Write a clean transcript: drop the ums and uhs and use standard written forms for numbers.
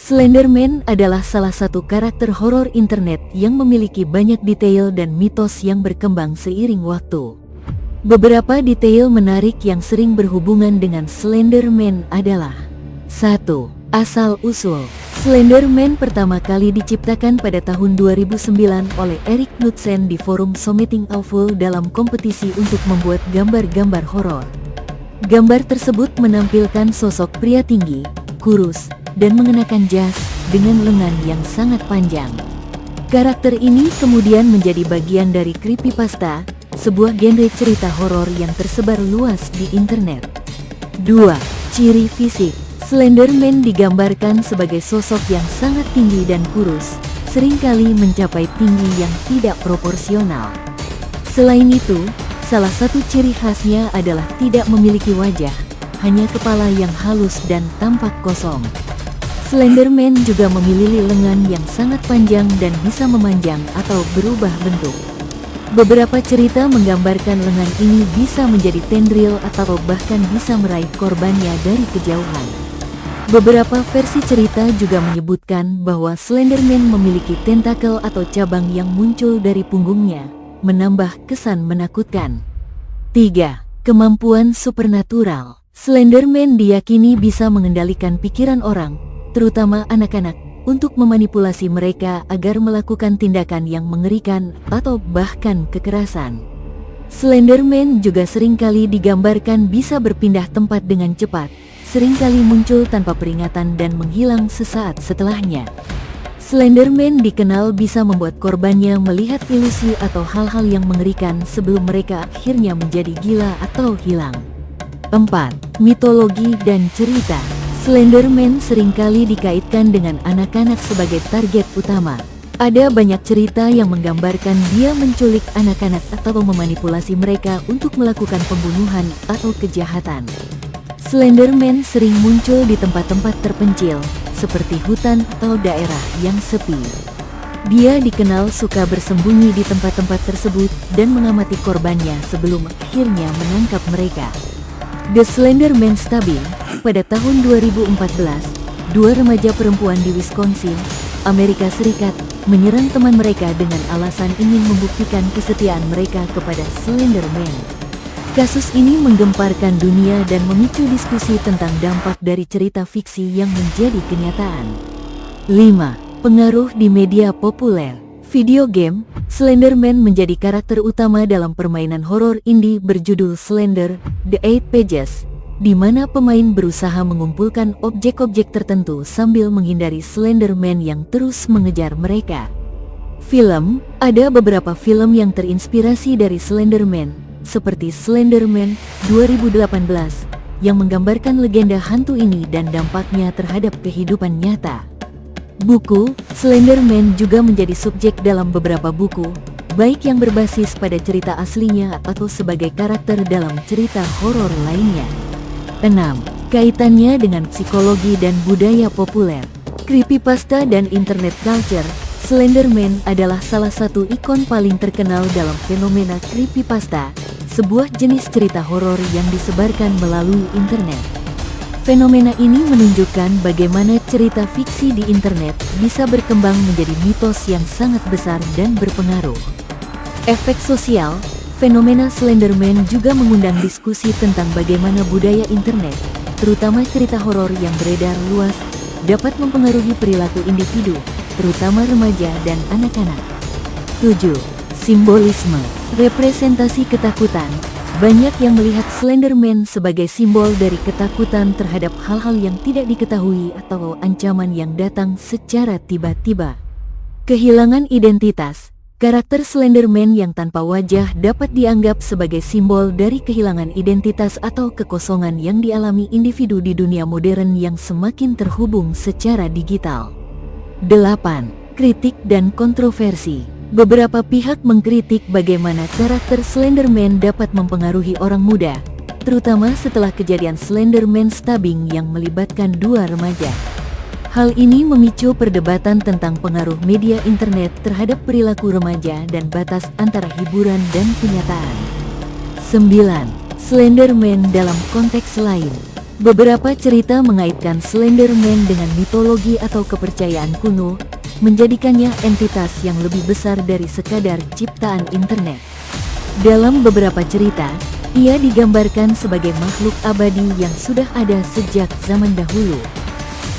Slenderman adalah salah satu karakter horor internet yang memiliki banyak detail dan mitos yang berkembang seiring waktu. Beberapa detail menarik yang sering berhubungan dengan Slenderman adalah 1. Asal-usul. Slenderman pertama kali diciptakan pada tahun 2009 oleh Erik Knudsen di forum Something Awful dalam kompetisi untuk membuat gambar-gambar horor. Gambar tersebut menampilkan sosok pria tinggi, kurus, dan mengenakan jas dengan lengan yang sangat panjang. Karakter ini kemudian menjadi bagian dari creepypasta, sebuah genre cerita horor yang tersebar luas di internet. 2. Ciri fisik. Slenderman digambarkan sebagai sosok yang sangat tinggi dan kurus, seringkali mencapai tinggi yang tidak proporsional. Selain itu, salah satu ciri khasnya adalah tidak memiliki wajah, hanya kepala yang halus dan tampak kosong. Slenderman juga memiliki lengan yang sangat panjang dan bisa memanjang atau berubah bentuk. Beberapa cerita menggambarkan lengan ini bisa menjadi tendril atau bahkan bisa meraih korbannya dari kejauhan. Beberapa versi cerita juga menyebutkan bahwa Slenderman memiliki tentakel atau cabang yang muncul dari punggungnya, menambah kesan menakutkan. 3. Kemampuan supernatural. Slenderman diyakini bisa mengendalikan pikiran orang, terutama anak-anak, untuk memanipulasi mereka agar melakukan tindakan yang mengerikan atau bahkan kekerasan. Slenderman juga seringkali digambarkan bisa berpindah tempat dengan cepat, seringkali muncul tanpa peringatan dan menghilang sesaat setelahnya. Slenderman dikenal bisa membuat korbannya melihat ilusi atau hal-hal yang mengerikan sebelum mereka akhirnya menjadi gila atau hilang. 4. Mitologi dan cerita. Slenderman seringkali dikaitkan dengan anak-anak sebagai target utama. Ada banyak cerita yang menggambarkan dia menculik anak-anak atau memanipulasi mereka untuk melakukan pembunuhan atau kejahatan. Slenderman sering muncul di tempat-tempat terpencil, seperti hutan atau daerah yang sepi. Dia dikenal suka bersembunyi di tempat-tempat tersebut dan mengamati korbannya sebelum akhirnya menangkap mereka. The Slenderman Stabbing. Pada tahun 2014, dua remaja perempuan di Wisconsin, Amerika Serikat, menyerang teman mereka dengan alasan ingin membuktikan kesetiaan mereka kepada Slenderman. Kasus ini menggemparkan dunia dan memicu diskusi tentang dampak dari cerita fiksi yang menjadi kenyataan. 5. Pengaruh di media populer. Video game, Slenderman menjadi karakter utama dalam permainan horor indie berjudul Slender: The Eight Pages, di mana pemain berusaha mengumpulkan objek-objek tertentu sambil menghindari Slenderman yang terus mengejar mereka. Film, ada beberapa film yang terinspirasi dari Slenderman, seperti Slenderman 2018, yang menggambarkan legenda hantu ini dan dampaknya terhadap kehidupan nyata. Buku, Slenderman juga menjadi subjek dalam beberapa buku, baik yang berbasis pada cerita aslinya atau sebagai karakter dalam cerita horor lainnya. 6. Kaitannya dengan psikologi dan budaya populer. Creepypasta dan internet culture, Slenderman adalah salah satu ikon paling terkenal dalam fenomena creepypasta, sebuah jenis cerita horor yang disebarkan melalui internet. Fenomena ini menunjukkan bagaimana cerita fiksi di internet bisa berkembang menjadi mitos yang sangat besar dan berpengaruh. Efek sosial, fenomena Slenderman juga mengundang diskusi tentang bagaimana budaya internet, terutama cerita horor yang beredar luas, dapat mempengaruhi perilaku individu, terutama remaja dan anak-anak. 7. Simbolisme, representasi ketakutan. Banyak yang melihat Slenderman sebagai simbol dari ketakutan terhadap hal-hal yang tidak diketahui atau ancaman yang datang secara tiba-tiba. Kehilangan identitas. Karakter Slenderman yang tanpa wajah dapat dianggap sebagai simbol dari kehilangan identitas atau kekosongan yang dialami individu di dunia modern yang semakin terhubung secara digital. 8. Kritik dan kontroversi. Beberapa pihak mengkritik bagaimana karakter Slenderman dapat mempengaruhi orang muda, terutama setelah kejadian Slenderman Stabbing yang melibatkan dua remaja. Hal ini memicu perdebatan tentang pengaruh media internet terhadap perilaku remaja dan batas antara hiburan dan kenyataan. 9. Slenderman dalam konteks lain. Beberapa cerita mengaitkan Slenderman dengan mitologi atau kepercayaan kuno, menjadikannya entitas yang lebih besar dari sekadar ciptaan internet. Dalam beberapa cerita, ia digambarkan sebagai makhluk abadi yang sudah ada sejak zaman dahulu.